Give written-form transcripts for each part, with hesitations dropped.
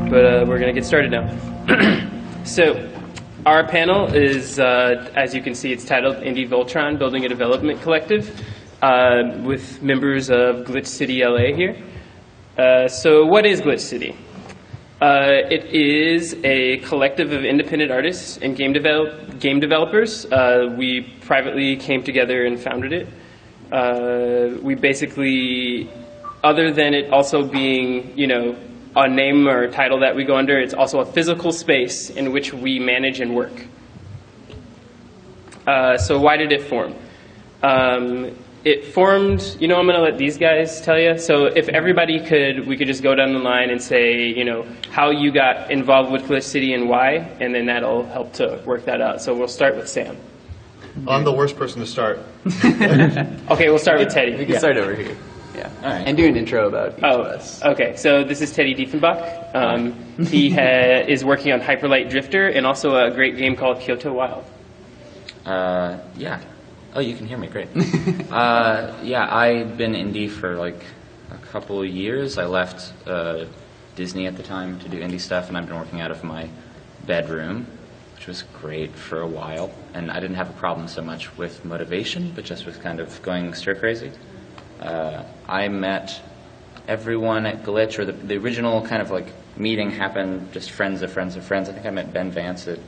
but we're going to get started now. So, our panel is, as you can see, it's titled Indie Voltron, Building a Development Collective, with members of Glitch City LA here. So what is Glitch City? It is a collective of independent artists and game developers. We privately came together and founded it. We basically, other than it also being, a name or a title that we go under, it's also a physical space in which we manage and work. So why did it form? It formed, I'm going to let these guys tell you. So if everybody we could just go down the line and say, how you got involved with Glitch City and why, and then that'll help to work that out. So we'll start with Sam. I'm the worst person to start. Okay, we'll start with Teddy. We can start over here. Yeah. All right. And do an intro about each of us. Okay. So this is Teddy Diefenbach. He is working on Hyperlight Drifter and also a great game called Kyoto Wild. Yeah. Oh, you can hear me, great. Yeah, I've been indie for like a couple of years. I left Disney at the time to do indie stuff, and I've been working out of my bedroom, which was great for a while. And I didn't have a problem so much with motivation, but just with kind of going stir crazy. I met everyone at Glitch, or the original kind of like meeting happened just friends of friends of friends. I think I met Ben Vance at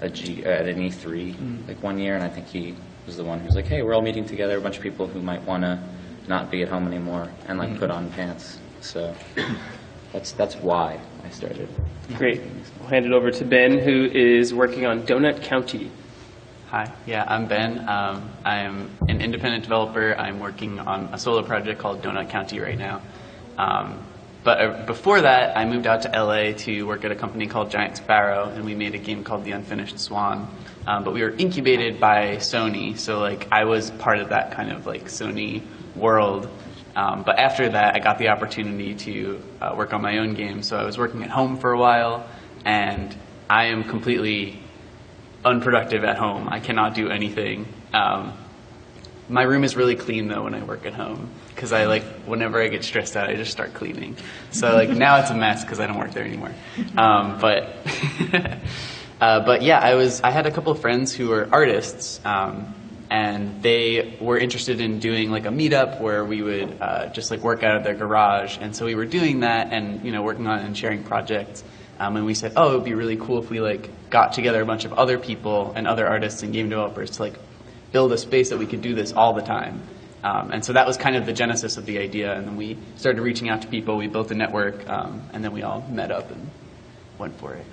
an E3 like one year, and I think he was the one who was like, hey, we're all meeting together, a bunch of people who might want to not be at home anymore and like put on pants. So that's why I started. Great. We'll hand it over to Ben, who is working on Donut County. Hi, yeah, I'm Ben. I'm an independent developer. I'm working on a solo project called Donut County right now. But before that, I moved out to LA to work at a company called Giant Sparrow, and we made a game called The Unfinished Swan. But we were incubated by Sony, so like I was part of that kind of like Sony world. But after that, I got the opportunity to work on my own game. So I was working at home for a while, and I am completely unproductive at home. I cannot do anything. My room is really clean though when I work at home, because whenever I get stressed out, I just start cleaning. So like now it's a mess because I don't work there anymore. But yeah, I had a couple of friends who were artists, and they were interested in doing like a meetup where we would just like work out of their garage. And so we were doing that and working on and sharing projects. And we said, oh, it would be really cool if we like got together a bunch of other people and other artists and game developers to like build a space that we could do this all the time. And so that was kind of the genesis of the idea. And then we started reaching out to people. We built a network, and then we all met up and went for it.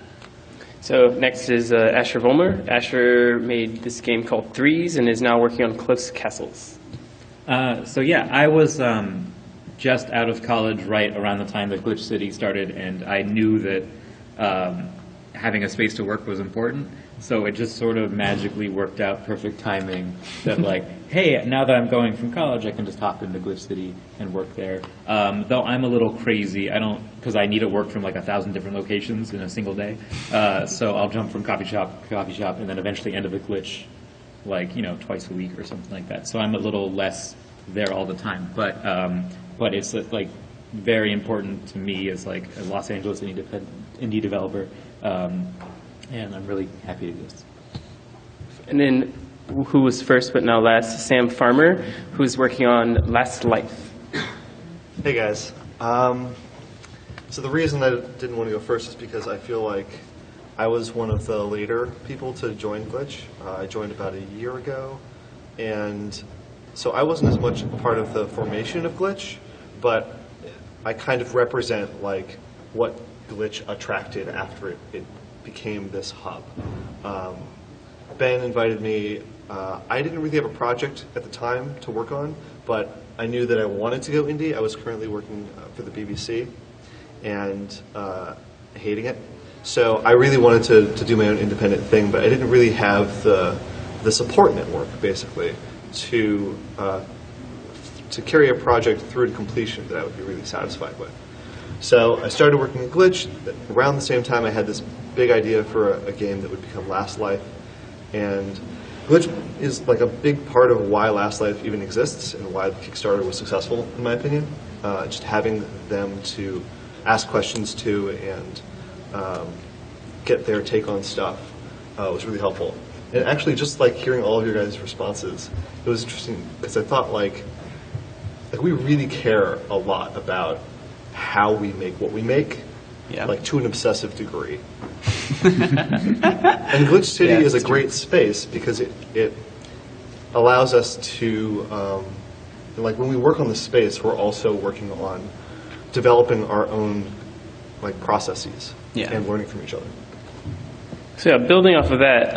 So next is Asher Vollmer. Asher made this game called Threes and is now working on Close Castles. So yeah, I was just out of college right around the time that Glitch City started, and I knew that having a space to work was important. So it just sort of magically worked out, perfect timing, that like, hey, now that I'm going from college, I can just hop into Glitch City and work there. Though I'm a little crazy, because I need to work from like 1,000 different locations in a single day. So I'll jump from coffee shop to coffee shop, and then eventually end up at Glitch, like twice a week or something like that. So I'm a little less there all the time, but it's like very important to me as like a Los Angeles indie developer. And I'm really happy to do this. And then, who was first but not last, Sam Farmer, who's working on Last Life. Hey guys. So the reason I didn't want to go first is because I feel like I was one of the later people to join Glitch. I joined about a year ago, and so I wasn't as much part of the formation of Glitch, but I kind of represent like what Glitch attracted after it became this hub. Ben invited me. I didn't really have a project at the time to work on, but I knew that I wanted to go indie. I was currently working for the BBC and hating it. So I really wanted to do my own independent thing, but I didn't really have the support network, basically, to carry a project through to completion that I would be really satisfied with. So I started working at Glitch. Around the same time, I had this big idea for a game that would become Last Life. And Glitch is like a big part of why Last Life even exists and why the Kickstarter was successful, in my opinion. Just having them to ask questions to and get their take on stuff was really helpful. And actually, just like hearing all of your guys' responses, it was interesting because I thought like we really care a lot about how we make what we make, like to an obsessive degree. And Glitch City is a great space because it allows us to, like when we work on the space, we're also working on developing our own like processes and learning from each other. So yeah, building off of that,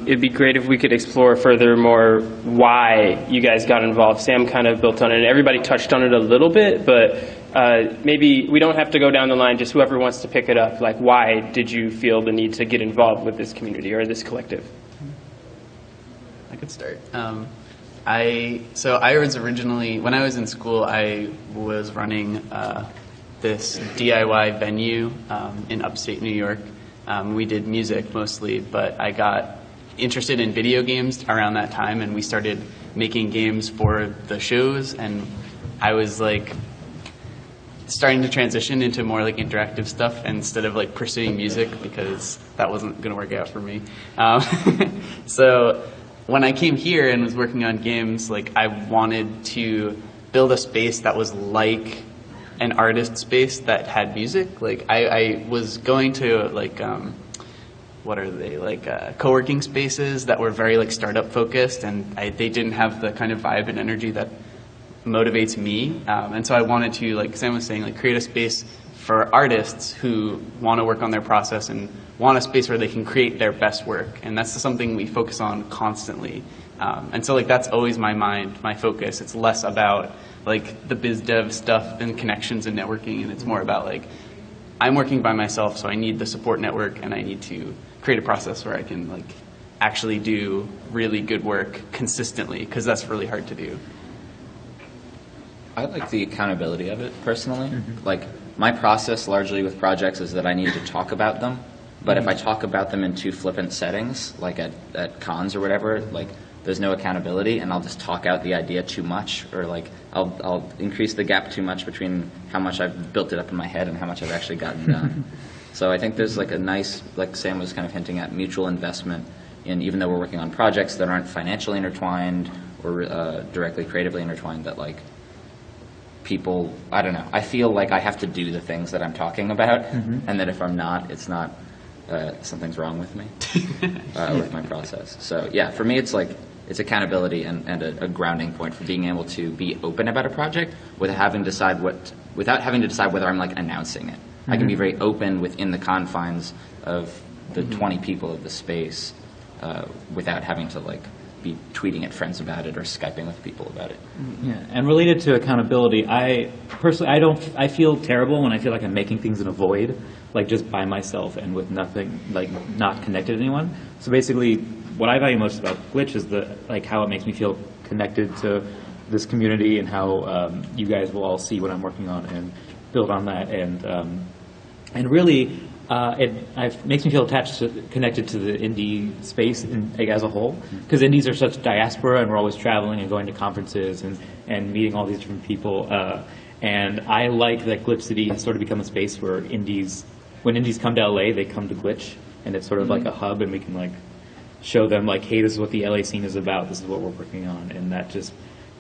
it'd be great if we could explore further more why you guys got involved. Sam kind of built on it, and everybody touched on it a little bit, but maybe we don't have to go down the line, just whoever wants to pick it up. Like, why did you feel the need to get involved with this community or this collective? I could start. I was originally, when I was in school, I was running this DIY venue in upstate New York. We did music mostly, but I got interested in video games around that time, and we started making games for the shows, and I was like starting to transition into more like interactive stuff instead of like pursuing music because that wasn't going to work out for me. So when I came here and was working on games, like I wanted to build a space that was like an artist space that had music. Like I was going to like what are they, like co-working spaces that were very like startup focused, and they didn't have the kind of vibe and energy that motivates me. And so I wanted to, like Sam was saying, like create a space for artists who want to work on their process and want a space where they can create their best work. And that's something we focus on constantly. And so like that's always my focus. It's less about like the biz dev stuff and connections and networking, and it's more about like I'm working by myself, so I need the support network, and I need to create a process where I can like actually do really good work consistently, because that's really hard to do. I like the accountability of it personally. Like my process largely with projects is that I need to talk about them, but if I talk about them in too flippant settings, like at cons or whatever, like there's no accountability, and I'll just talk out the idea too much, or like I'll increase the gap too much between how much I've built it up in my head and how much I've actually gotten done. So I think there's like a nice, like Sam was kind of hinting at, mutual investment in, even though we're working on projects that aren't financially intertwined or directly creatively intertwined, that like people, I don't know, I feel like I have to do the things that I'm talking about, and that if I'm not, it's not, something's wrong with me, with my process. So yeah, for me it's like, it's accountability and a grounding point for being able to be open about a project without having to decide whether I'm like announcing it. I can be very open within the confines of the 20 people of the space without having to like be tweeting at friends about it or Skyping with people about it. Yeah, and related to accountability, I feel terrible when I feel like I'm making things in a void, like just by myself and with nothing, like not connected to anyone. So basically, what I value most about Glitch is how it makes me feel connected to this community, and how you guys will all see what I'm working on and build on that, and really it makes me feel connected to the indie space as a whole, because indies are such diaspora, and we're always traveling and going to conferences and meeting all these different people, and I like that Glitch City has sort of become a space where when indies come to LA, they come to Glitch, and it's sort of like a hub, and we can like show them like, hey, this is what the LA scene is about, this is what we're working on, and that just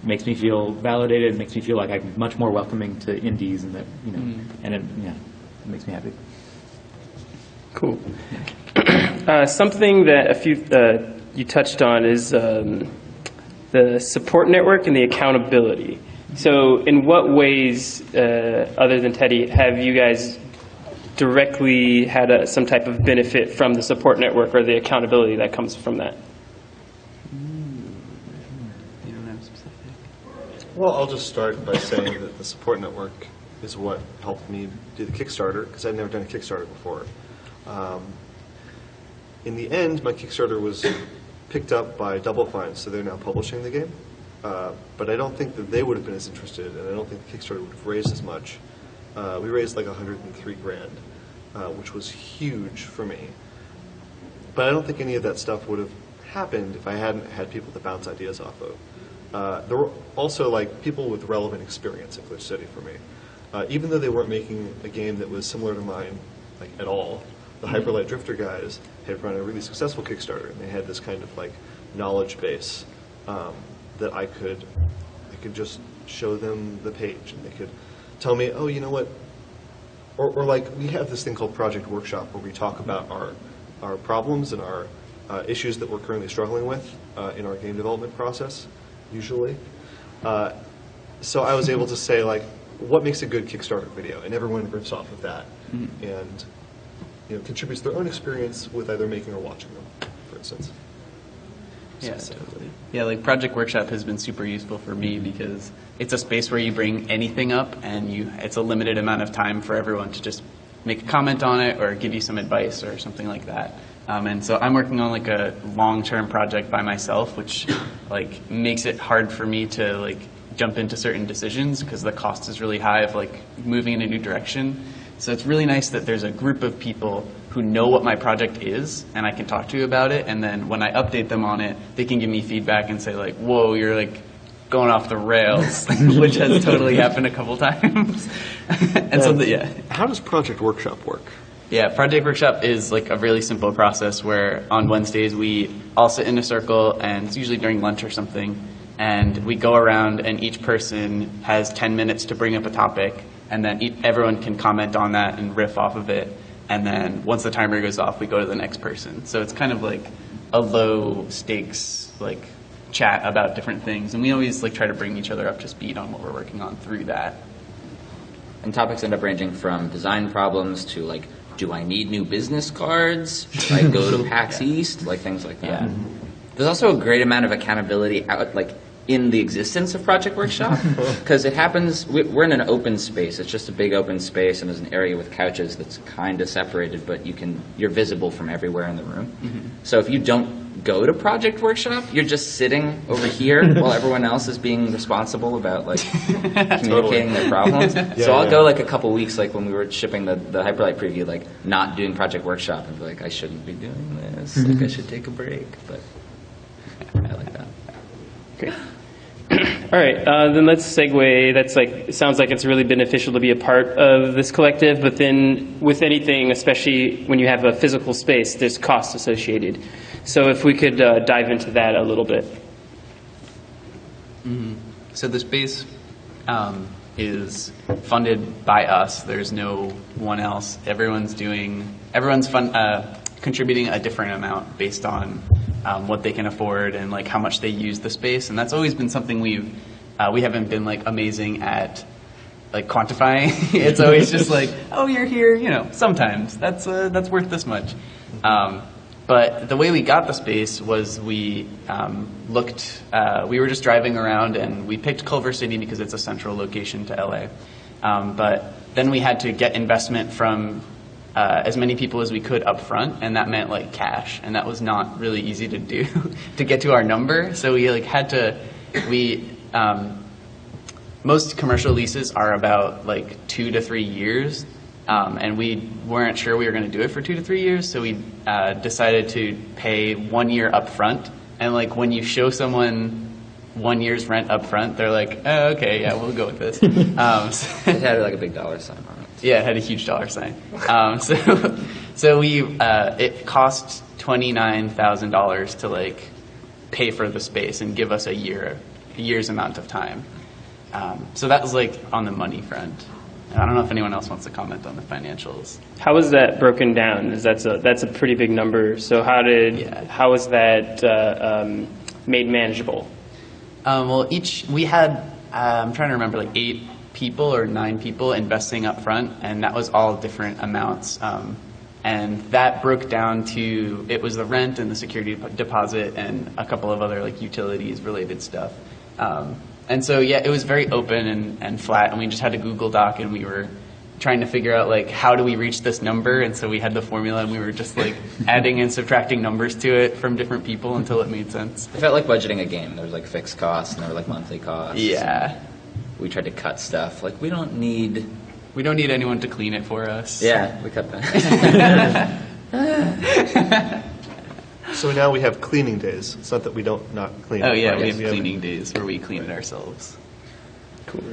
makes me feel validated, makes me feel like I'm much more welcoming to indies, and that, you know, and it makes me happy. Cool. Something that you touched on is the support network and the accountability. So in what ways, other than Teddy, have you guys directly had some type of benefit from the support network or the accountability that comes from that? You don't have specific? Well, I'll just start by saying that the support network is what helped me do the Kickstarter, because I'd never done a Kickstarter before. In the end, my Kickstarter was picked up by Double Fine, so they're now publishing the game. But I don't think that they would have been as interested, and I don't think the Kickstarter would have raised as much. We raised like $103,000, which was huge for me. But I don't think any of that stuff would have happened if I hadn't had people to bounce ideas off of. There were also like people with relevant experience at Glitch City for me. even though they weren't making a game that was similar to mine, like at all, the Hyperlight Drifter guys had run a really successful Kickstarter, and they had this kind of like knowledge base that I could just show them the page, and they could tell me, oh, you know what, or like we have this thing called Project Workshop where we talk about our problems and our issues that we're currently struggling with in our game development process, usually. So I was able to say, like, what makes a good Kickstarter video, and everyone riffs off of that, and contributes their own experience with either making or watching them, for instance. Yeah, totally. Yeah, like Project Workshop has been super useful for me because it's a space where you bring anything up, and it's a limited amount of time for everyone to just make a comment on it or give you some advice or something like that. And so I'm working on like a long-term project by myself, which like makes it hard for me to like jump into certain decisions because the cost is really high of like moving in a new direction. So it's really nice that there's a group of people who know what my project is and I can talk to about it, and then when I update them on it, they can give me feedback and say like, whoa, you're like going off the rails, which has totally happened a couple times. And so yeah. How does Project Workshop work? Yeah, Project Workshop is like a really simple process where on Wednesdays we all sit in a circle, and it's usually during lunch or something, and we go around and each person has 10 minutes to bring up a topic, and then everyone can comment on that and riff off of it, and then once the timer goes off we go to the next person. So it's kind of like a low stakes like chat about different things, and we always like try to bring each other up to speed on what we're working on through that. And topics end up ranging from design problems to like, do I need new business cards? Should I go to PAX East? Like things like that. Yeah. There's also a great amount of accountability out, like in the existence of Project Workshop, because it happens. We're in an open space. It's just a big open space, and there's an area with couches that's kind of separated, but you're visible from everywhere in the room. Mm-hmm. So if you don't go to Project Workshop, you're just sitting over here while everyone else is being responsible about like communicating their problems. So I'll go like a couple weeks, like when we were shipping the Hyperlight preview, like not doing Project Workshop, and be like, I shouldn't be doing this. Like I should take a break. But I like that. Great. All right, then let's segue. That's like, it sounds like it's really beneficial to be a part of this collective, but then with anything, especially when you have a physical space, there's costs associated. So if we could dive into that a little bit. Mm-hmm. So the space is funded by us. There's no one else. Everyone's contributing a different amount based on what they can afford and like how much they use the space, and that's always been something we haven't been like amazing at like quantifying. It's always just like, oh, you're here, sometimes that's worth this much. But the way we got the space was we were just driving around and we picked Culver City because it's a central location to LA. But then we had to get investment from as many people as we could up front, and that meant like cash, and that was not really easy to do to get to our number. So we like most commercial leases are about like 2 to 3 years, and we weren't sure we were going to do it for 2 to 3 years, so we decided to pay 1 year up front. And like when you show someone 1 year's rent up front, they're like, oh, okay, yeah, we'll go with this. It had like a big dollar sign on it. Yeah, it had a huge dollar sign. So it cost $29,000 to like pay for the space and give us a year's amount of time. So that was like on the money front. I don't know if anyone else wants to comment on the financials. How was that broken down? That's a pretty big number. So how was that made manageable? Well, we had I'm trying to remember, like 8 people or 9 people investing up front, and that was all different amounts. And that broke down to, it was the rent and the security deposit and a couple of other like utilities related stuff. And so, yeah, it was very open and flat, and we just had a Google Doc, and we were trying to figure out like, how do we reach this number? And so we had the formula, and we were just like adding and subtracting numbers to it from different people until it made sense. It felt like budgeting a game. There was like fixed costs, and there were like monthly costs. Yeah. We tried to cut stuff. Like, we don't need anyone to clean it for us. Yeah, we cut that. So now we have cleaning days. It's not that we don't not clean. Oh yeah, right? we have cleaning days where we clean it ourselves. Cool.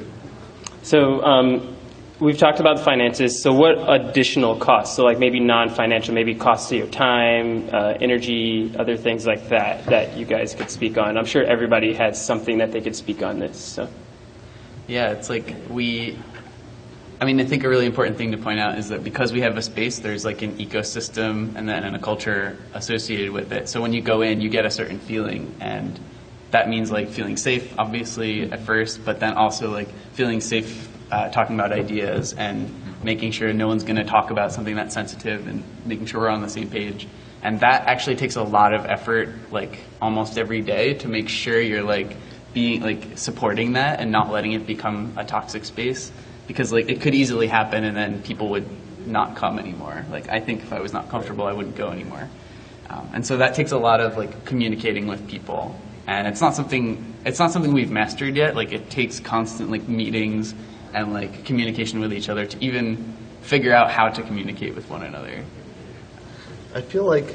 So we've talked about the finances. So what additional costs? So like maybe non-financial, maybe costs of your time, energy, other things like that that you guys could speak on. I'm sure everybody has something that they could speak on this. So. Yeah, it's like I think a really important thing to point out is that because we have a space, there's like an ecosystem and then a culture associated with it. So when you go in, you get a certain feeling, and that means like feeling safe, obviously, at first, but then also like feeling safe talking about ideas and making sure no one's going to talk about something that's sensitive and making sure we're on the same page. And that actually takes a lot of effort, like almost every day, to make sure you're like being like supporting that and not letting it become a toxic space. Because like it could easily happen, and then people would not come anymore. Like I think if I was not comfortable, I wouldn't go anymore. And so that takes a lot of like communicating with people, and it's not something we've mastered yet. Like it takes constant like meetings and like communication with each other to even figure out how to communicate with one another. I feel like,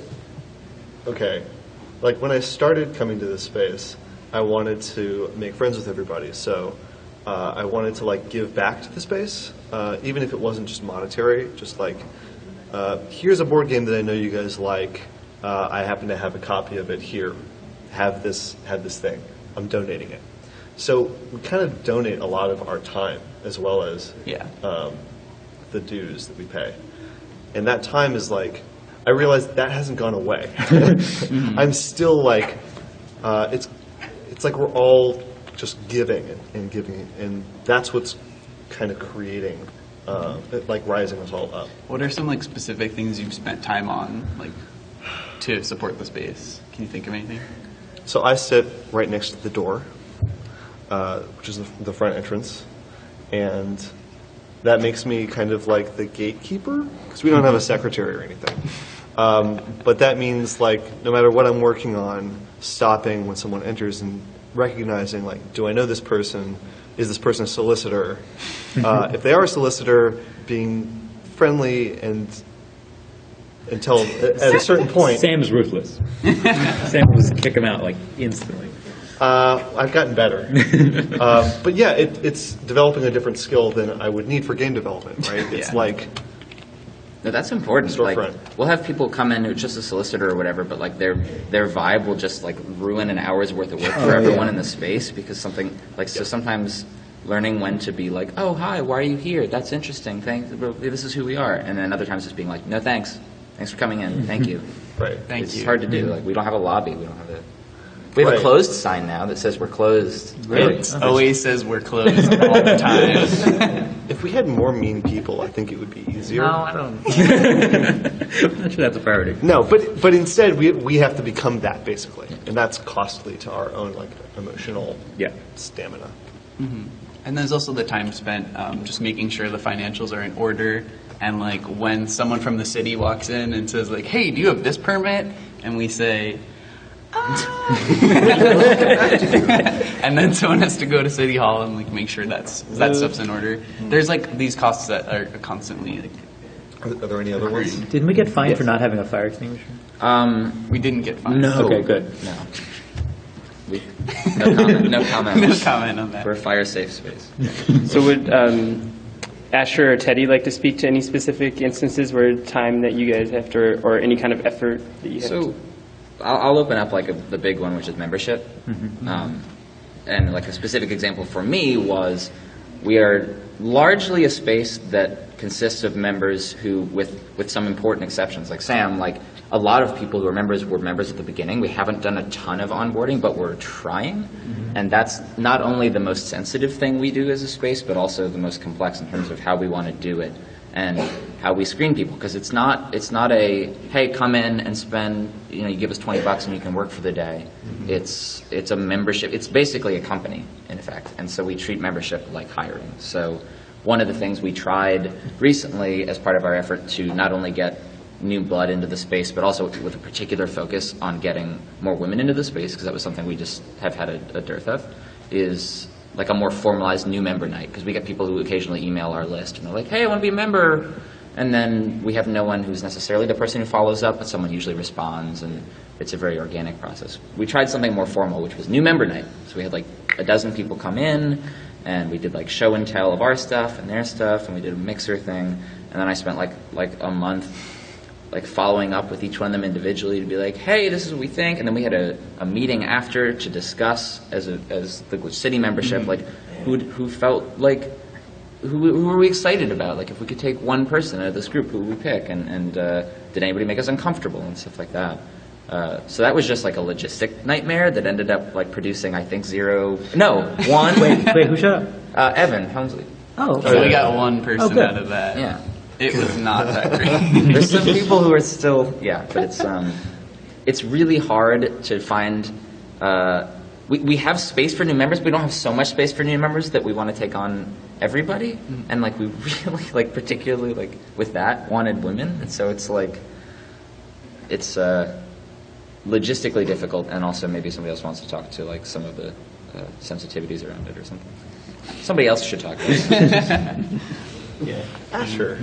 okay, like when I started coming to this space, I wanted to make friends with everybody. So. I wanted to like give back to the space, even if it wasn't just monetary. Just like, here's a board game that I know you guys like. I happen to have a copy of it here. Have this thing. I'm donating it. So we kind of donate a lot of our time as well as the dues that we pay. And that time is like, I realize that hasn't gone away. I'm still like, it's like we're all just giving and giving, and that's what's kind of creating, like rising us all up. What are some like specific things you've spent time on, like to support the space? Can you think of anything? So I sit right next to the door, which is the front entrance, and that makes me kind of like the gatekeeper, because we don't have a secretary or anything. But that means like no matter what I'm working on, stopping when someone enters and recognizing, like, do I know this person? Is this person a solicitor? If they are a solicitor, being friendly and until at a certain point. Sam's ruthless. Sam will just kick him out like instantly. I've gotten better. But yeah, it's developing a different skill than I would need for game development, right? It's like... No, that's important. Like, we'll have people come in who's just a solicitor or whatever, but like their vibe will just like ruin an hour's worth of work for everyone in the space, because something like so sometimes learning when to be like, oh hi, why are you here? That's interesting. Thanks. This is who we are. And then other times just being like, no thanks. Thanks for coming in. Thank you. Right. Thank you. It's hard to do. Like we don't have a lobby. We don't have a. We have a closed sign now that says we're closed. Really? It always says we're closed all the time. If we had more mean people, I think it would be easier. No, I don't. I'm not sure that's a priority. No, but instead we have to become that basically, and that's costly to our own like emotional stamina. Mm-hmm. And there's also the time spent just making sure the financials are in order, and like when someone from the city walks in and says like, "Hey, do you have this permit?" and we say. And then someone has to go to City Hall and like make sure that stuff's in order. There's like these costs that are constantly like. Are there any other ones? Didn't we get fined for not having a fire extinguisher? We didn't get fined. No. Okay, good. No. No comment. No comment. No comment on that. We're a fire safe space. So would Asher or Teddy like to speak to any specific instances where time that you guys have to, or any kind of effort that you have to? I'll open up like the big one, which is membership. And like a specific example for me was we are largely a space that consists of members who, with some important exceptions, like Sam, like a lot of people who were members at the beginning. We haven't done a ton of onboarding, but we're trying. And that's not only the most sensitive thing we do as a space, but also the most complex in terms of how we want to do it and how we screen people, because it's not a hey, come in and spend, you give us $20 and you can work for the day. It's a membership. It's basically a company in effect, and so we treat membership like hiring. So one of the things we tried recently as part of our effort to not only get new blood into the space, but also with a particular focus on getting more women into the space, because that was something we just have had a dearth of, is like a more formalized new member night, because we get people who occasionally email our list and they're like, hey, I want to be a member, and then we have no one who's necessarily the person who follows up, but someone usually responds, and it's a very organic process. We tried something more formal, which was new member night. So we had like a dozen people come in, and we did like show and tell of our stuff and their stuff, and we did a mixer thing, and then I spent like a month like following up with each one of them individually to be like, hey, this is what we think, and then we had a meeting after to discuss as the Glitch City membership, like who felt like who were we excited about, like if we could take one person out of this group, who would we pick, and did anybody make us uncomfortable and stuff like that. So that was just like a logistic nightmare that ended up like producing, I think, one. Wait, who shut up? Evan Helmsley. Oh, So we got one person good. out of that. Yeah. It was not that great. There's some people who are still, but it's really hard to find. We have space for new members, but we don't have so much space for new members that we want to take on everybody, and like we really like particularly like with that wanted women, and so it's like it's logistically difficult, and also maybe somebody else wants to talk to like some of the sensitivities around it or something. Somebody else should talk to us. Sure.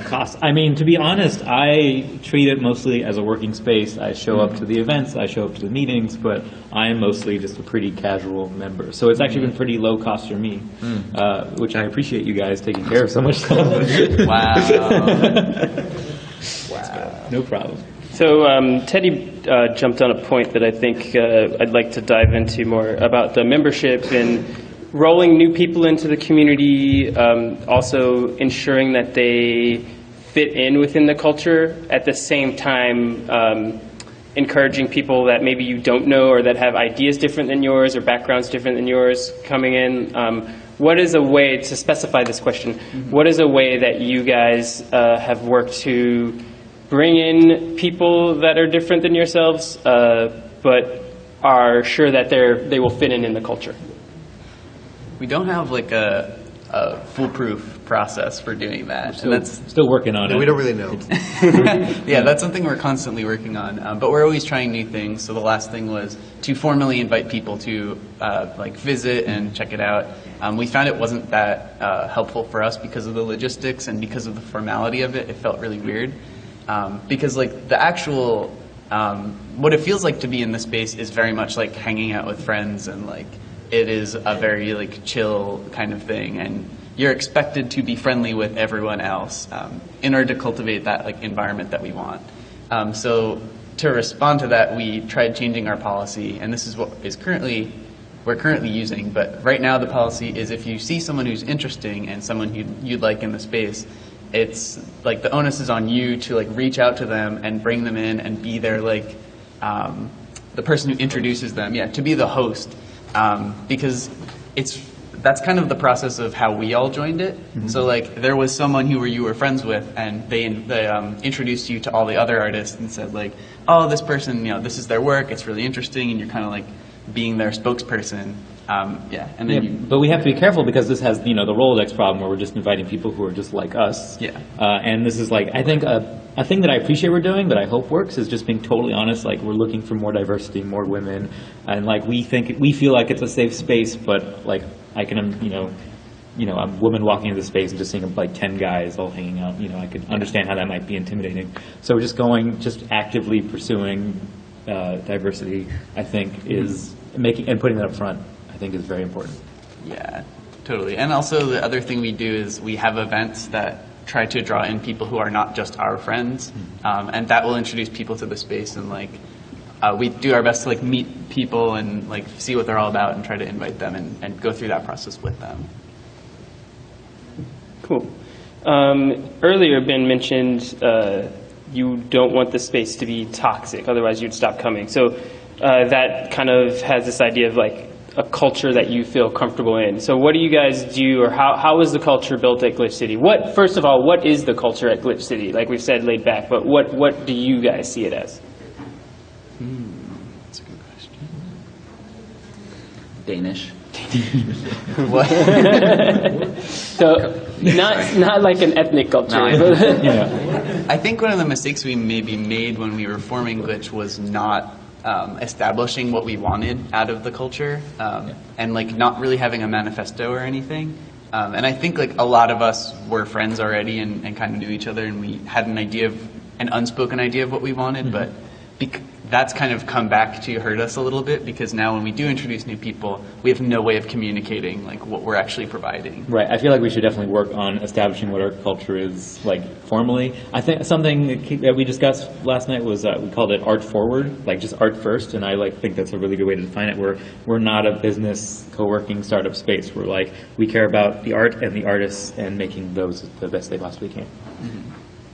Cost. I mean, to be honest, I treat it mostly as a working space. I show up to the events, I show up to the meetings, but I'm mostly just a pretty casual member. So it's actually been pretty low cost for me, which I appreciate you guys taking care of so much stuff. Wow. No problem. So Teddy jumped on a point that I think I'd like to dive into more about the membership and rolling new people into the community, also ensuring that they fit in within the culture, at the same time encouraging people that maybe you don't know or that have ideas different than yours or backgrounds different than yours coming in. What is a way to specify this question? What is a way that you guys have worked to bring in people that are different than yourselves, but are sure that they will fit in the culture? We don't have like a foolproof process for doing that. Still working on it. We don't really know. Yeah, that's something we're constantly working on. But we're always trying new things. So the last thing was to formally invite people to like visit and check it out. We found it wasn't that helpful for us because of the logistics and because of the formality of it. It felt really weird because like the actual what it feels like to be in this space is very much like hanging out with friends, and like it is a very like chill kind of thing, and you're expected to be friendly with everyone else in order to cultivate that like environment that we want. So to respond to that, we tried changing our policy, and this is what we're currently using. But right now the policy is if you see someone who's interesting and someone you'd like in the space, it's like the onus is on you to like reach out to them and bring them in and be their like the person who introduces them, to be the host. Because that's kind of the process of how we all joined it. So like there was someone who you were friends with, and they introduced you to all the other artists and said like, oh, this person, this is their work, it's really interesting, and you're kind of like being their spokesperson. And then but we have to be careful because this has the Rolodex problem where we're just inviting people who are just like us. And this is like, I think a thing that I appreciate we're doing that I hope works is just being totally honest. Like we're looking for more diversity, more women, and like we feel like it's a safe space, but like I can a woman walking into the space and just seeing like 10 guys all hanging out. I could understand how that might be intimidating. So we're just actively pursuing diversity. I think is making and putting that up front. I think is very important. Yeah, totally. And also the other thing we do is we have events that try to draw in people who are not just our friends, and that will introduce people to the space, and like we do our best to like meet people and like see what they're all about and try to invite them and go through that process with them. Cool. Earlier, Ben mentioned you don't want the space to be toxic, otherwise you'd stop coming. So that kind of has this idea of like a culture that you feel comfortable in. So what do you guys do, or how is the culture built at Glitch City? First of all, what is the culture at Glitch City? Like we've said, laid back, but what do you guys see it as? That's a good question. Danish. What? So not like an ethnic culture. I think one of the mistakes we maybe made when we were forming Glitch was not establishing what we wanted out of the culture, and like not really having a manifesto or anything. And I think like a lot of us were friends already and kind of knew each other, and we had an unspoken idea of what we wanted, but that's kind of come back to hurt us a little bit, because now when we do introduce new people, we have no way of communicating like what we're actually providing. Right. I feel like we should definitely work on establishing what art culture is like formally. I think something that we discussed last night was we called it art forward, like just art first, and I think that's a really good way to define it. We're not a business co-working startup space. We're like, we care about the art and the artists and making those the best they possibly can.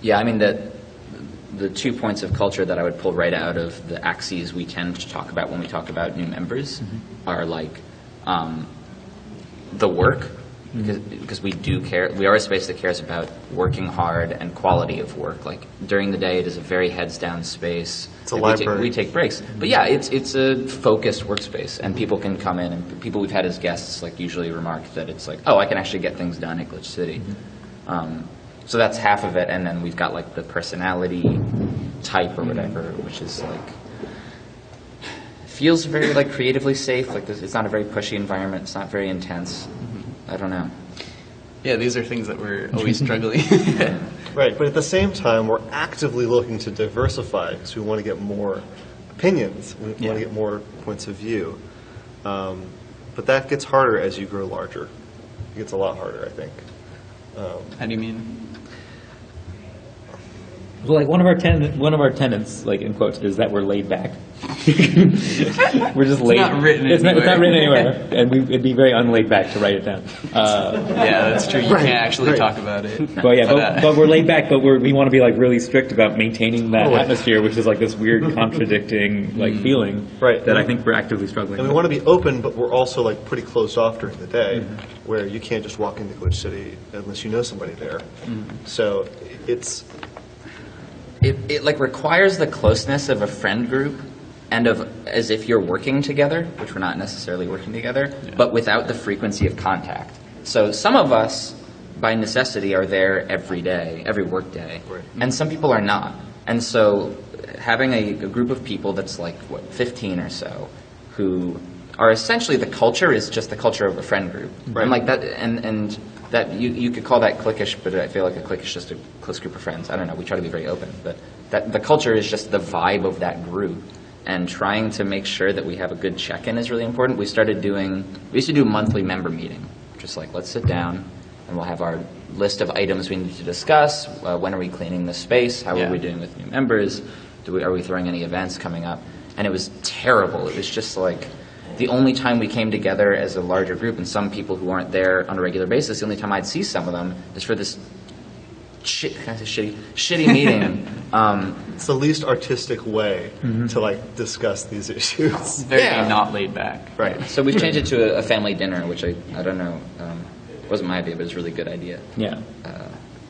Yeah, I mean the 2 points of culture that I would pull right out of the axes we tend to talk about when we talk about new members are like the work, because we do care. We are a space that cares about working hard and quality of work. Like during the day, it is a very heads down space. It's a library. We take breaks, but yeah, it's a focused workspace, and people can come in, and people we've had as guests like usually remark that it's like, oh, I can actually get things done at Glitch City. So that's half of it, and then we've got like the personality type or whatever, which is like feels very like creatively safe. Like it's not a very pushy environment. It's not very intense. I don't know. Yeah, these are things that we're always struggling. Right, but at the same time, we're actively looking to diversify because we want to get more opinions. We want to get more points of view. But that gets harder as you grow larger. It gets a lot harder, I think. How do you mean? Well, like one of our tenets, like in quotes, is that we're laid back. We're just laid. Not written it's anywhere. Not written anywhere, and it'd be very unlaid back to write it down. Yeah, that's true. You can't actually talk about it. But we're laid back. But we want to be like really strict about maintaining that atmosphere, which is like this weird contradicting like feeling that I think we're actively struggling. And we want to be open, but we're also like pretty closed off during the day, where you can't just walk into Glitch City unless you know somebody there. So It like requires the closeness of a friend group and of as if you're working together, which we're not necessarily working together, but without the frequency of contact. So some of us, by necessity, are there every day, every work day, and some people are not. And so having a group of people that's like, 15 or so, who are essentially, the culture is just the culture of a friend group. And like that, and that you could call that cliquish, but I feel like a clique is just a close group of friends. I don't know. We try to be very open, but that the culture is just the vibe of that group, and trying to make sure that we have a good check-in is really important. We used to do a monthly member meeting, just like let's sit down and we'll have our list of items we need to discuss. When are we cleaning the space? How are we doing with new members? Are we throwing any events coming up? And it was terrible. It was just like the only time we came together as a larger group, and some people who aren't there on a regular basis, the only time I'd see some of them is for this shitty meeting. it's the least artistic way to like discuss these issues. Very not laid back. Right. So we've changed it to a family dinner, which I don't know, wasn't my idea, but it's a really good idea. Yeah.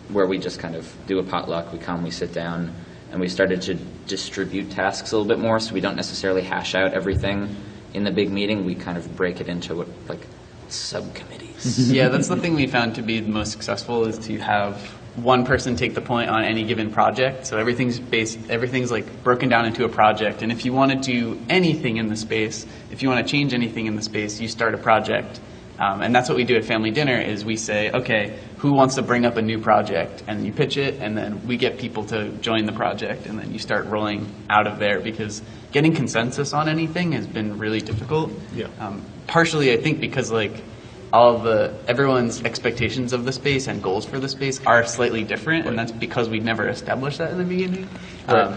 Where we just kind of do a potluck, we sit down, and we started to distribute tasks a little bit more, so we don't necessarily hash out everything in the big meeting. We kind of break it into like subcommittees. Yeah, that's the thing we found to be the most successful, is to have one person take the point on any given project. So everything's like broken down into a project, and if you want to do anything in the space, if you want to change anything in the space, you start a project. And that's what we do at Family Dinner, is we say, okay, who wants to bring up a new project? And you pitch it, and then we get people to join the project, and then you start rolling out of there, because getting consensus on anything has been really difficult. Yeah. Partially, I think, because like everyone's expectations of the space and goals for the space are slightly different, and that's because we've never established that in the beginning.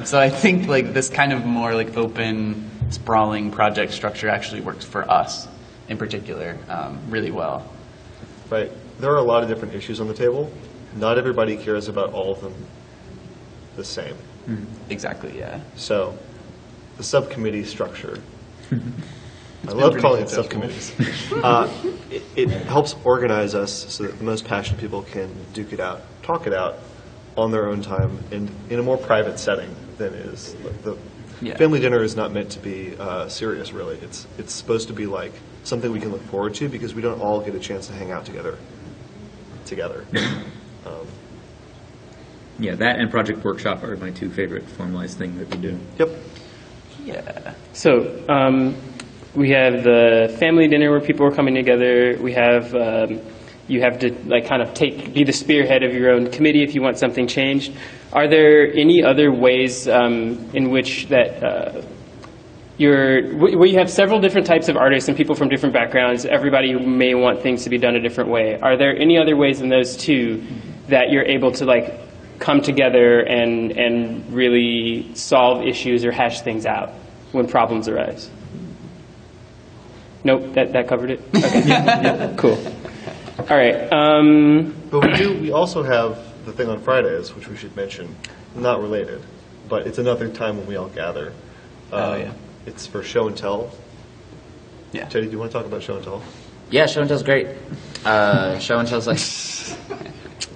So I think like this kind of more like open, sprawling project structure actually works for us in particular really well. Right. There are a lot of different issues on the table. Not everybody cares about all of them the same. Exactly, yeah. So the subcommittee structure, I love calling it subcommittees. It helps organize us so that the most passionate people can duke it out, talk it out on their own time, and in a more private setting than is. The Family Dinner is not meant to be serious, really. It's supposed to be like something we can look forward to, because we don't all get a chance to hang out together. Yeah, that and Project Workshop are my two favorite formalized things that we do. Yep. Yeah. So we have the family dinner where people are coming together. We have you have to like kind of be the spearhead of your own committee if you want something changed. Are there any other ways in which that where you have several different types of artists and people from different backgrounds. Everybody may want things to be done a different way. Are there any other ways than those two that you're able to like come together and really solve issues or hash things out when problems arise? Nope, that covered it? Okay. Yeah, cool. All right. But we also have the thing on Fridays, which we should mention, not related, but it's another time when we all gather. Yeah. It's for show and tell. Yeah. Teddy, do you want to talk about show and tell? Yeah, show and tell's great. Show and tell's like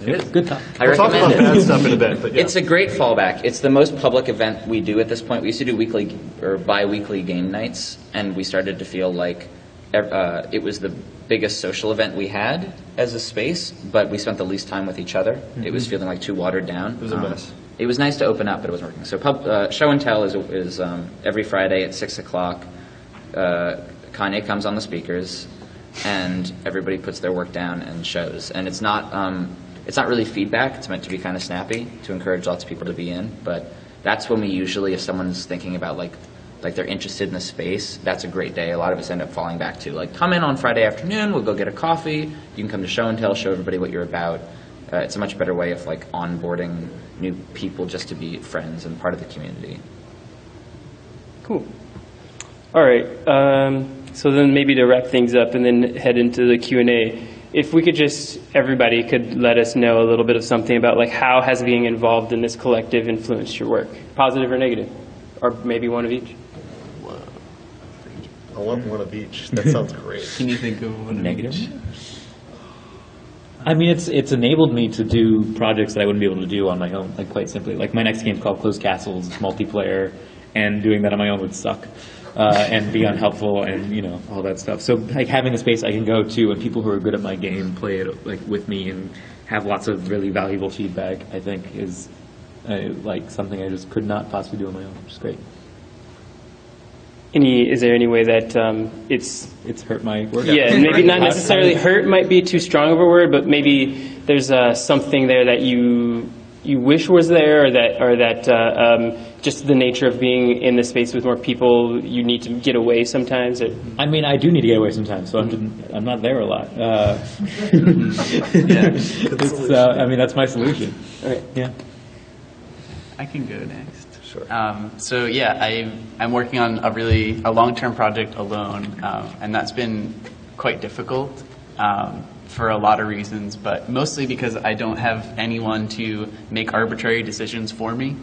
It is. Good time. I We'll talk recommend about it. bad stuff in a bit, but yeah. It's a great fallback. It's the most public event we do at this point. We used to do weekly or bi-weekly game nights, and we started to feel like it was the biggest social event we had as a space, but we spent the least time with each other. It was feeling like too watered down. It was a mess. It was nice to open up, but it wasn't working. So show and tell is every Friday at 6 o'clock. Kanye comes on the speakers, and everybody puts their work down and shows. And it's not really feedback. It's meant to be kind of snappy to encourage lots of people to be in. But that's when we usually, if someone's thinking about like they're interested in the space, that's a great day. A lot of us end up falling back to like, come in on Friday afternoon. We'll go get a coffee. You can come to show and tell, show everybody what you're about. It's a much better way of like onboarding new people just to be friends and part of the community. Cool. All right. So then maybe to wrap things up and then head into the Q&A, if we could just, everybody could let us know a little bit of something about like how has being involved in this collective influenced your work, positive or negative, or maybe one of each. I want one of each. That sounds great. Can you think of one Negative? I mean, it's enabled me to do projects that I wouldn't be able to do on my own, like quite simply. Like my next game's called Closed Castles, it's multiplayer, and doing that on my own would suck. And be unhelpful and, you know, all that stuff. So like having a space I can go to and people who are good at my game play it like with me and have lots of really valuable feedback, I think is like something I just could not possibly do on my own, which is great. Is there any way that it's hurt my work? yeah, maybe not necessarily hurt might be too strong of a word, but maybe there's something there that you wish was there, or that just the nature of being in the space with more people, you need to get away sometimes. I mean, I do need to get away sometimes, so I'm not there a lot. I mean, that's my solution. All right. Yeah. I can go next. Sure. So yeah, I'm working on a long-term project alone, and that's been quite difficult for a lot of reasons, but mostly because I don't have anyone to make arbitrary decisions for me.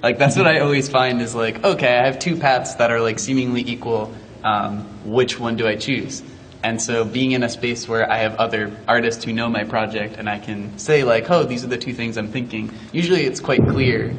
Like that's what I always find is like, okay, I have two paths that are like seemingly equal. Which one do I choose? And so being in a space where I have other artists who know my project and I can say like, oh, these are the two things I'm thinking. Usually it's quite clear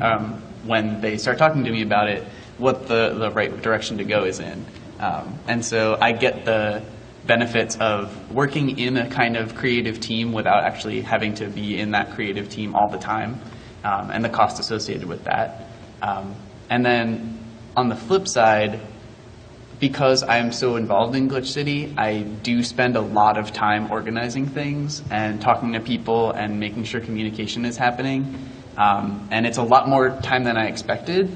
when they start talking to me about it, what the right direction to go is in. And so I get the benefits of working in a kind of creative team without actually having to be in that creative team all the time, and the cost associated with that. And then on the flip side, because I'm so involved in Glitch City, I do spend a lot of time organizing things and talking to people and making sure communication is happening. And it's a lot more time than I expected,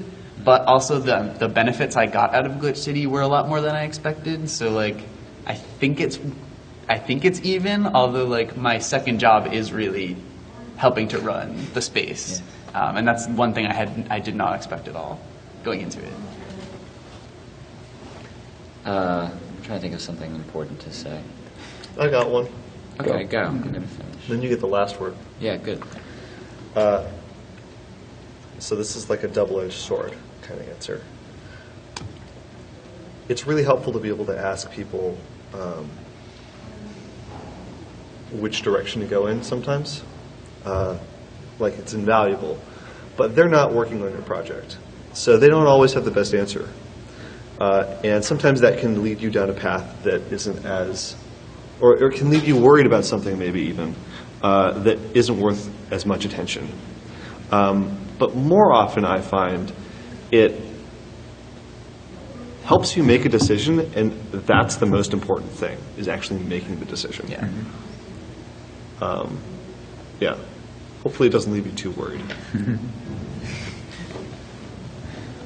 but also the benefits I got out of Glitch City were a lot more than I expected. So like, I think it's even, although like my second job is really helping to run the space. Yeah. And that's one thing I did not expect at all going into it. I'm trying to think of something important to say. I got one. Okay, go. I'm going to finish. Then you get the last word. Yeah, good. So this is like a double-edged sword kind of answer. It's really helpful to be able to ask people which direction to go in sometimes. Like it's invaluable. But they're not working on your project. So they don't always have the best answer. And sometimes that can lead you down a path that isn't as, or can leave you worried about something maybe even, that isn't worth as much attention. But more often I find it helps you make a decision, and that's the most important thing, is actually making the decision. Yeah. Yeah. Hopefully it doesn't leave you too worried.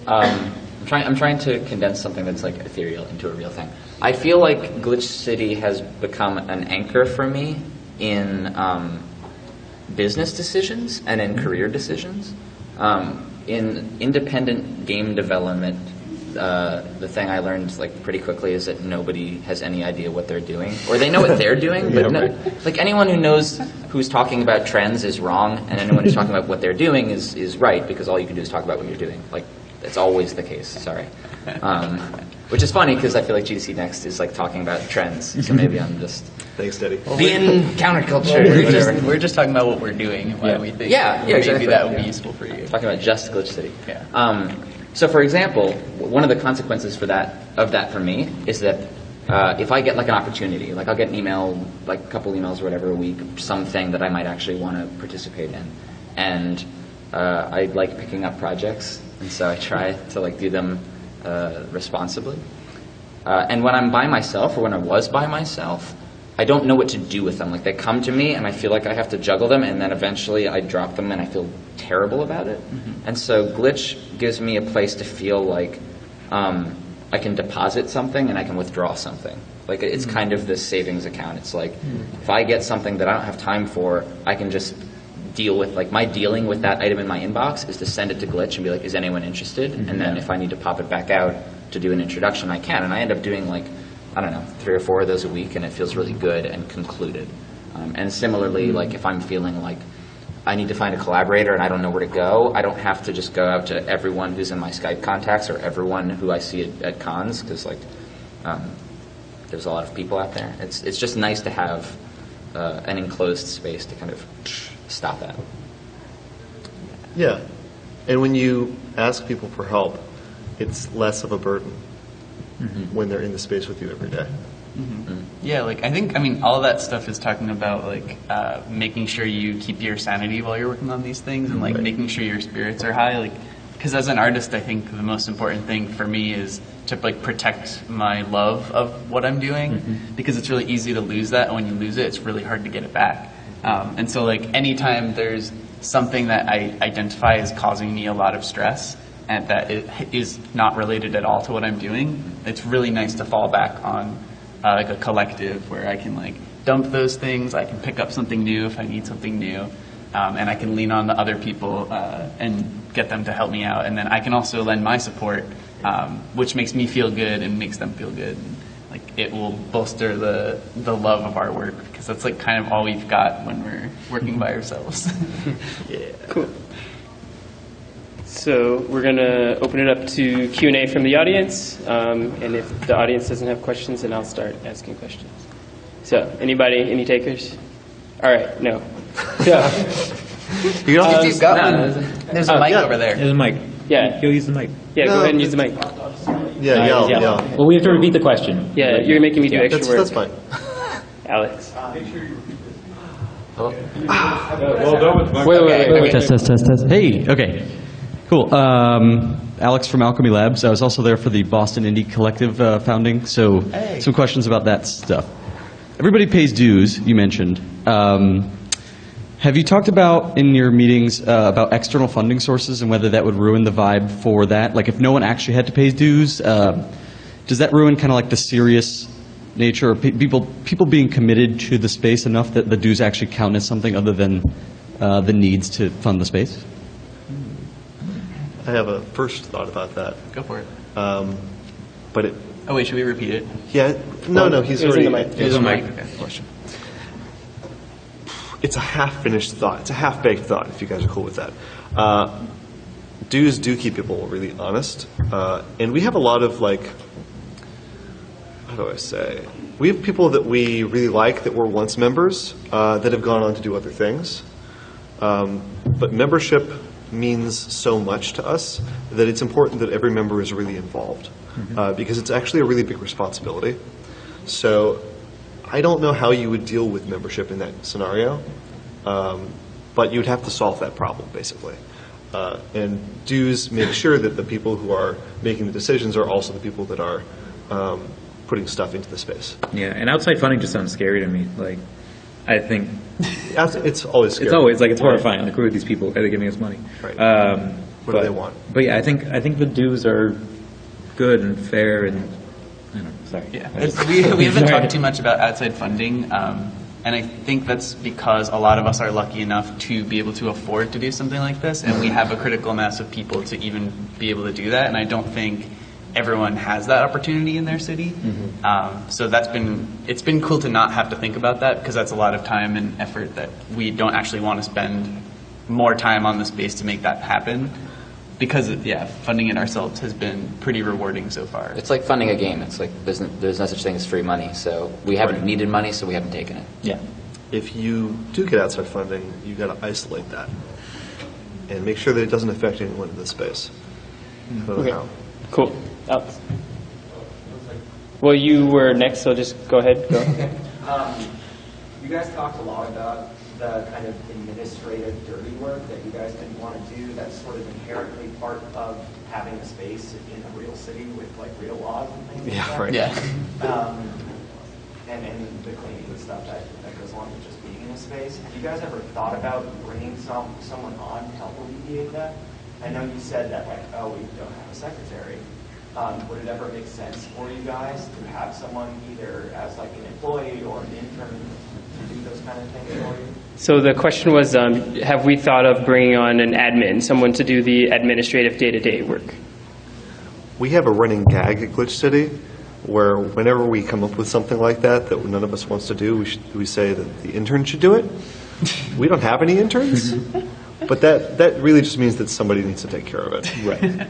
I'm I'm trying to condense something that's like ethereal into a real thing. I feel like Glitch City has become an anchor for me in business decisions and in career decisions. In independent game development, the thing I learned like pretty quickly is that nobody has any idea what they're doing, or they know what they're doing, but like anyone who knows who's talking about trends is wrong, and anyone who's talking about what they're doing is right, because all you can do is talk about what you're doing. Like it's always the case. Sorry, which is funny because I feel like GDC Next is like talking about trends, so maybe I'm just Thanks, Teddy. being counterculture. We're just talking about what we're doing and why we think maybe exactly. that would be useful for you. Talking about just Glitch City. Yeah. So, for example, one of the consequences for that for me is that if I get like an opportunity, like I'll get an email, like a couple emails or whatever a week, something that I might actually want to participate in, and I like picking up projects, and so I try to like do them responsibly. And when I'm by myself, or when I was by myself, I don't know what to do with them. Like they come to me and I feel like I have to juggle them, and then eventually I drop them and I feel terrible about it. And so Glitch gives me a place to feel like I can deposit something and I can withdraw something. Like it's kind of this savings account. It's like if I get something that I don't have time for, I can just deal with, like my dealing with that item in my inbox is to send it to Glitch and be like, is anyone interested? And then if I need to pop it back out to do an introduction, I can. And I end up doing like, I don't know, 3 or 4 of those a week, and it feels really good and concluded. And similarly, like if I'm feeling like I need to find a collaborator and I don't know where to go, I don't have to just go out to everyone who's in my Skype contacts or everyone who I see at cons, because like there's a lot of people out there. It's just nice to have an enclosed space to kind of stop at. Yeah. And when you ask people for help, it's less of a burden when they're in the space with you every day. Yeah, like I mean, all that stuff is talking about like making sure you keep your sanity while you're working on these things, and like making sure your spirits are high. Like, because as an artist, I think the most important thing for me is to like protect my love of what I'm doing, because it's really easy to lose that, and when you lose it, it's really hard to get it back. And so like anytime there's something that I identify as causing me a lot of stress, and that it is not related at all to what I'm doing, it's really nice to fall back on like a collective where I can like dump those things, I can pick up something new if I need something new, and I can lean on the other people and get them to help me out. And then I can also lend my support, which makes me feel good and makes them feel good. And, like it will bolster the love of our work, because that's like kind of all we've got when we're working by ourselves. Yeah. Cool. So we're going to open it up to Q&A from the audience, and if the audience doesn't have questions, then I'll start asking questions. So anybody, any takers? All right, no. Yeah. You don't If you've got one, there's a mic over there. There's a mic. Yeah. You'll use the mic. Yeah, go ahead and use the mic. Yeah, yell. Well, we have to repeat the question. Yeah, you're making me do extra work. That's fine. Alex. Wait. Test. Hey, okay. Cool. Alex from Alchemy Labs. I was also there for the Boston Indie Collective founding, so some questions about that stuff. Everybody pays dues, you mentioned. Have you talked about in your meetings about external funding sources and whether that would ruin the vibe for that? Like if no one actually had to pay dues, does that ruin kind of like the serious nature of people being committed to the space enough that the dues actually count as something other than the needs to fund the space? I have a first thought about that. Go for it. But it, Oh wait, should we repeat it? yeah, no, he's it was already. in the mic. Here's a mic. Okay, question. It's a half-finished thought. It's a half-baked thought, if you guys are cool with that. Dues do keep people really honest. And we have a lot of, like, how do I say? We have people that we really like that were once members that have gone on to do other things. But membership means so much to us that it's important that every member is really involved because it's actually a really big responsibility. So I don't know how you would deal with membership in that scenario, but you'd have to solve that problem, basically. And dues make sure that the people who are making the decisions are also the people that are putting stuff into the space. Yeah, and outside funding just sounds scary to me. Like, I think It's always scary. it's always like it's horrifying. Like, who are these people? Are they giving us money? Right. What do they want? But yeah, I think the dues are good and fair and, I don't know, sorry. Yeah, we haven't talked too much about outside funding, and I think that's because a lot of us are lucky enough to be able to afford to do something like this, and we have a critical mass of people to even be able to do that, and I don't think everyone has that opportunity in their city. So it's been cool to not have to think about that, because that's a lot of time and effort that we don't actually want to spend more time on the space to make that happen. Because, funding it ourselves has been pretty rewarding so far. It's like funding a game. It's like there's no such thing as free money. So we haven't needed money, so we haven't taken it. Yeah. If you do get outside funding, you got to isolate that and make sure that it doesn't affect anyone in the space. I don't know how. Cool. Alex. Well, you were next, so just go ahead. Go. You guys talked a lot about the kind of administrative dirty work that you guys didn't want to do. That's sort of inherently part of having a space in a real city with like real laws and things like that. Right. Yeah. And the cleaning and stuff that goes along with just being in a space. Have you guys ever thought about bringing someone on to help alleviate that? I know you said that like, oh, we don't have a secretary. Would it ever make sense for you guys to have someone either as like an employee or an intern to do those kind of things for you? So the question was, have we thought of bringing on an admin, someone to do the administrative day-to-day work? We have a running gag at Glitch City where whenever we come up with something like that none of us wants to do, we say that the intern should do it. We don't have any interns, but that really just means that somebody needs to take care of it. Right.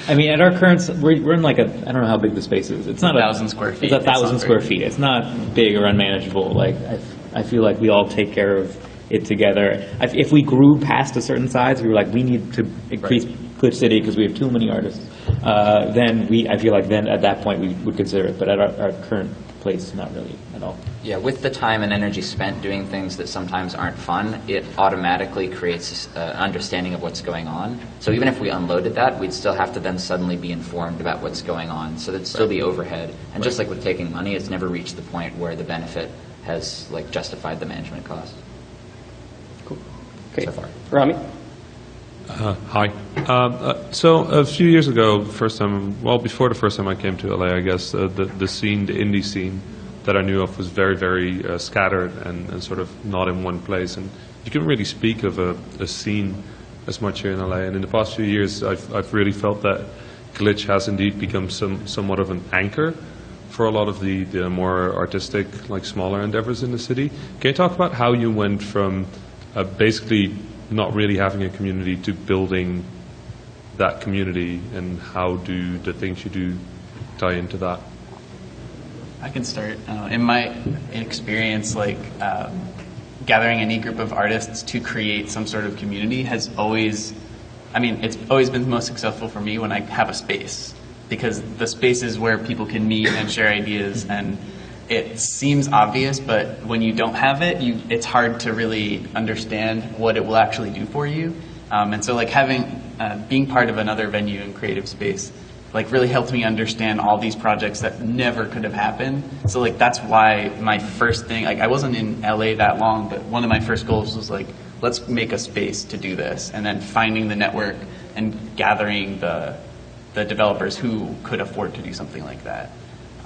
I mean, at our current, we're in like I don't know how big the space is. It's not 1,000 square feet. It's 1,000 square feet. It's not big or unmanageable. Like, I feel like we all take care of it together. If we grew past a certain size, we were like, we need to increase Glitch City because we have too many artists. Then I feel like then at that point we would consider it. But at our current place, not really at all. Yeah, with the time and energy spent doing things that sometimes aren't fun, it automatically creates an understanding of what's going on. So even if we unloaded that, we'd still have to then suddenly be informed about what's going on. So there'd still be overhead. And just like with taking money, it's never reached the point where the benefit has like justified the management cost. Cool. Okay. So far. Rami? Hi. So a few years ago, before the first time I came to LA, I guess, the indie scene that I knew of was very, very scattered and sort of not in one place. And you couldn't really speak of a scene as much here in LA. And in the past few years, I've really felt that Glitch has indeed become somewhat of an anchor for a lot of the more artistic, like smaller endeavors in the city. Can you talk about how you went from basically not really having a community to building that community, and how do the things you do tie into that? I can start. In my experience, gathering any group of artists to create some sort of community has always, it's always been most successful for me when I have a space, because the space is where people can meet and share ideas, and it seems obvious, but when you don't have it, it's hard to really understand what it will actually do for you. And so being part of another venue and creative space really helped me understand all these projects that never could have happened. So that's why my first thing, I wasn't in LA that long, but one of my first goals was let's make a space to do this, and then finding the network and gathering the developers who could afford to do something like that.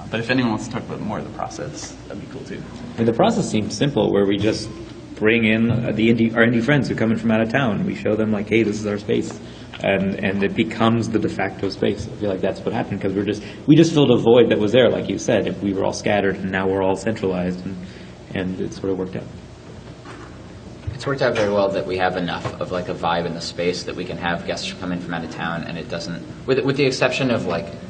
But if anyone wants to talk about more of the process, that'd be cool too. And the process seems simple, where we just bring in our indie friends who come in from out of town. We show them hey, this is our space, and it becomes the de facto space. I feel like that's what happened, because we just filled a void that was there, like you said. If we were all scattered, and now we're all centralized, and it sort of worked out. It's worked out very well that we have enough of a vibe in the space that we can have guests come in from out of town, and it doesn't, with the exception of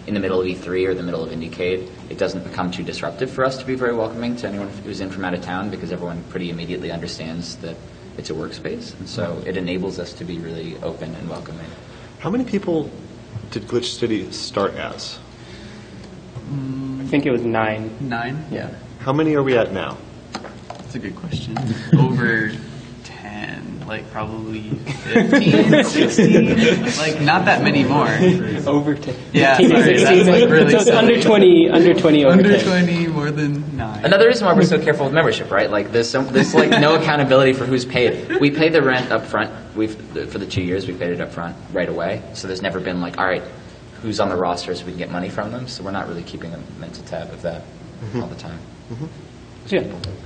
in the middle of E3 or the middle of Indiecade, it doesn't become too disruptive for us to be very welcoming to anyone who's in from out of town, because everyone pretty immediately understands that it's a workspace, and so it enables us to be really open and welcoming. How many people did Glitch City start as? I think it was 9. 9? Yeah. How many are we at now? That's a good question. Over 10, probably 15, 16, not that many more. Over 10. Yeah, 15 sorry, 16. that's really so it's silly. under 20, over Under 10. 20, more than 9. Another reason why we're so careful with membership, right? There's no accountability for who's paid. We pay the rent up front. For the 2 years, we paid it up front right away. So there's never been all right, who's on the roster so we can get money from them. So we're not really keeping a mental tab of that all the time. Yeah,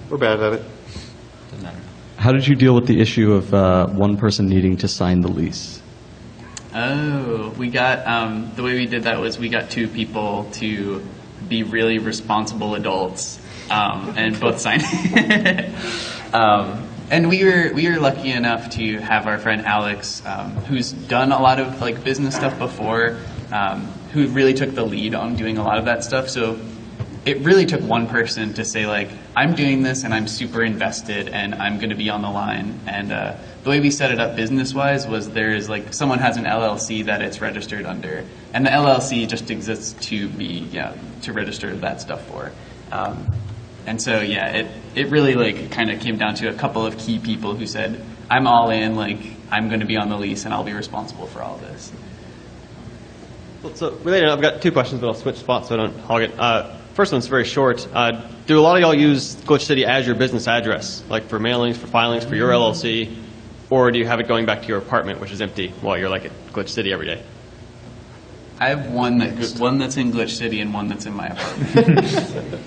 we're bad at it. Doesn't matter. How did you deal with the issue of one person needing to sign the lease? Oh, we got, the way we did that was we got 2 people to be really responsible adults, and both signed. And we were lucky enough to have our friend Alex, who's done a lot of like business stuff before, who really took the lead on doing a lot of that stuff. So it really took one person to say like, I'm doing this and I'm super invested and I'm going to be on the line. And the way we set it up business-wise was there's like someone has an LLC that it's registered under, and the LLC just exists to be to register that stuff for. And so it really like kind of came down to a couple of key people who said, I'm all in, like I'm going to be on the lease and I'll be responsible for all this. So related, I've got 2 questions, but I'll switch spots so I don't hog it. First one's very short. Do a lot of y'all use Glitch City as your business address, like for mailings, for filings, for your LLC, or do you have it going back to your apartment, which is empty, while you're like at Glitch City every day? I have one that's in Glitch City and one that's in my apartment.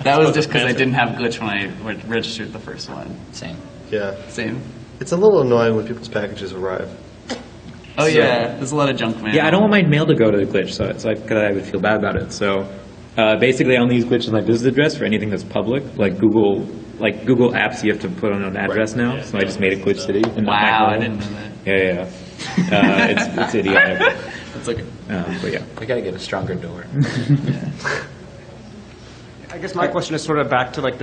That was just because I didn't have Glitch when I registered the first one. Same. Yeah. Same. It's a little annoying when people's packages arrive. Oh yeah, there's a lot of junk mail. Yeah, I don't want my mail to go to the Glitch, so I would feel bad about it. So basically, I only use Glitch as my business address for anything that's public, like Google Apps. You have to put on an address now, so I just made it Glitch City. And Wow, I didn't know that. Yeah. It's idiotic. It's like, But yeah. We got to get a stronger door. I guess my question is sort of back to like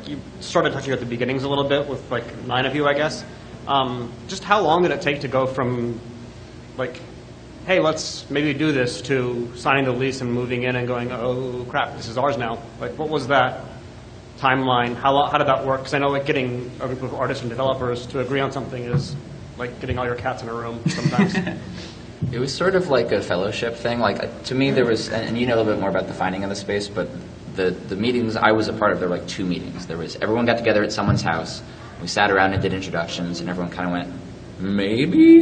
you started touching at the beginnings a little bit with like 9 of you, I guess. Just how long did it take to go from like, hey, let's maybe do this, to signing the lease and moving in and going, oh crap, this is ours now? Like, what was that timeline? How did that work? Because I know like getting a group of artists and developers to agree on something is like getting all your cats in a room sometimes. It was sort of like a fellowship thing. Like to me, there was, and you know a little bit more about the finding of the space, but the meetings I was a part of, there were like 2 meetings. There was everyone got together at someone's house. We sat around and did introductions, and everyone kind of went, maybe?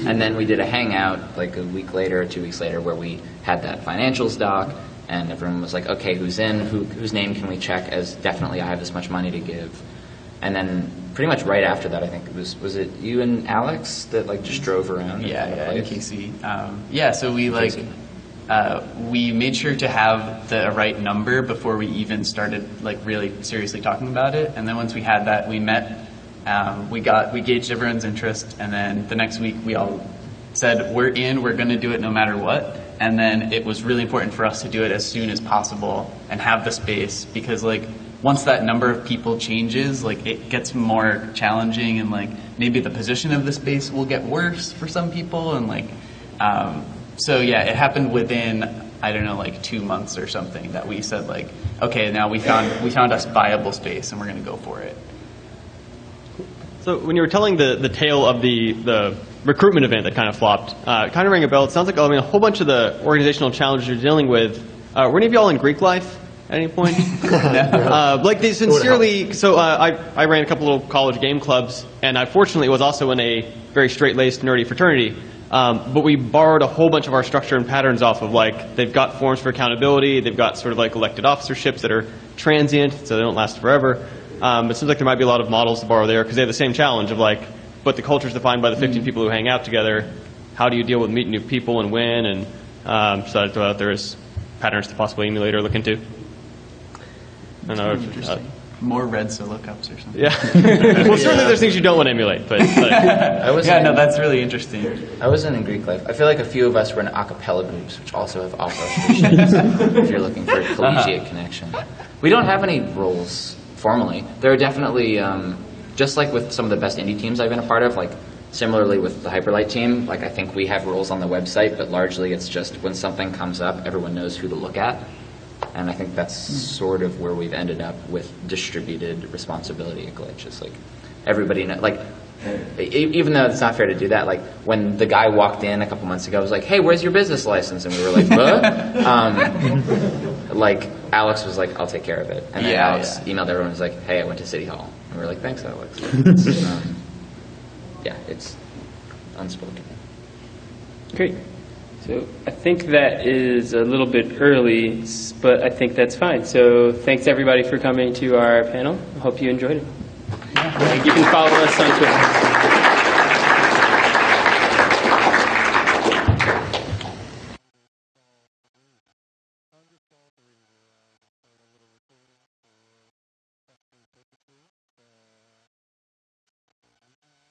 And then we did a hangout like a week later or 2 weeks later where we had that financials doc, and everyone was like, okay, who's in? Whose name can we check as definitely I have this much money to give? And then pretty much right after that, I think, was it you and Alex that like just drove around? And Casey. So we we made sure to have the right number before we even started like really seriously talking about it. And then once we had that, we met, we gauged everyone's interest, and then the next week we all said, we're going to do it no matter what. And then it was really important for us to do it as soon as possible and have the space, because like once that number of people changes, like it gets more challenging, and like maybe the position of the space will get worse for some people, and like it happened within, I don't know, like 2 months or something that we said like, okay, now we found us viable space and we're going to go for it. So when you were telling the tale of the recruitment event that kind of flopped, kind of rang a bell. It sounds like a whole bunch of the organizational challenges you're dealing with. Were any of y'all in Greek life at any point? Like they sincerely. So I ran a couple of college game clubs, and I fortunately was also in a very straight-laced nerdy fraternity. But we borrowed a whole bunch of our structure and patterns off of like they've got forms for accountability. They've got sort of like elected officerships that are transient, so they don't last forever. It seems like there might be a lot of models to borrow there because they have the same challenge of like, but the culture is defined by the 15 people who hang out together. How do you deal with meeting new people and when? And so I thought there is patterns to possibly emulate or look into. I don't know. Interesting. More red solo cups or something. Yeah. Well, certainly there's things you don't want to emulate, but that's really interesting. I wasn't in Greek life. I feel like a few of us were in a cappella groups, which also have opera traditions, if you're looking for a collegiate connection. We don't have any roles formally. There are definitely, just like with some of the best indie teams I've been a part of, like similarly with the Hyperlight team, like I think we have roles on the website, but largely it's just when something comes up, everyone knows who to look at. And I think that's sort of where we've ended up with distributed responsibility at Glitch. It's like everybody knows, like, even though it's not fair to do that, like when the guy walked in a couple months ago, I was like, hey, where's your business license? And we were like, what? Like Alex was like, I'll take care of it. And then Alex emailed everyone and was like, hey, I went to City Hall. And we were like, thanks, Alex. It's unspoken. Great. So I think that is a little bit early, but I think that's fine. So thanks everybody for coming to our panel. I hope you enjoyed it. You can follow us on Twitter.